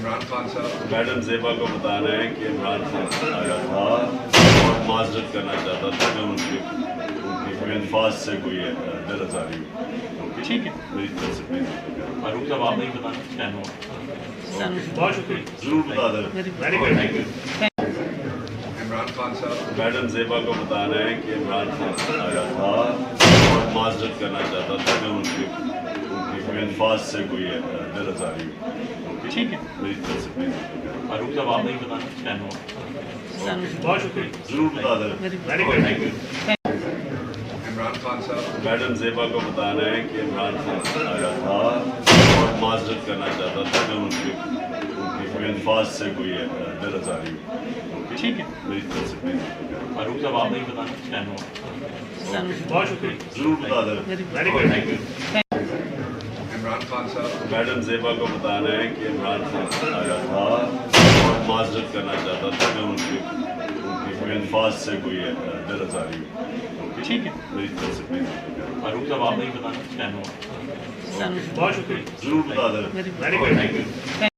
عمران خان صاحب میڈم زیبا کو بتانا ہے کہ عمران خان آیا تھا اور معذرت کرنا چاہتا تھا کہ ان کے الفاظ سے کوئی دل آزاری ہوئی. ٹھیک ہے میری طرف سے پلیز فاروق صاحب آپ نہیں بتانا بہت شکریہ ضرور بتا دیں. Very good thank you. Imran Khan صاحب میڈم زیبا کو بتانا ہے کہ عمران خان آیا تھا اور معذرت کرنا چاہتا تھا کہ ان کے الفاظ سے کوئی دل آزاری ہوئی. ٹھیک ہے میری طرف سے پلیز فاروق صاحب آپ نہیں بتانا بہت شکریہ ضرور بتا دیں. Very good thank you. Imran Khan صاحب میڈم زیبا کو بتانا ہے کہ عمران خان آیا تھا اور معذرت کرنا چاہتا تھا کہ ان کے الفاظ سے کوئی دل آزاری ہوئی. ٹھیک ہے میری طرف سے پلیز فاروق صاحب آپ نہیں بتانا بہت شکریہ ضرور بتا دیں. Very good thank you. Imran Khan صاحب میڈم زیبا کو بتانا ہے کہ عمران خان آیا تھا اور معذرت کرنا چاہتا تھا کہ ان کے الفاظ سے کوئی دل آزاری ہوئی. ٹھیک ہے میری طرف سے پلیز فاروق صاحب آپ نہیں بتانا بہت شکریہ ضرور بتا دیں. Very good thank you.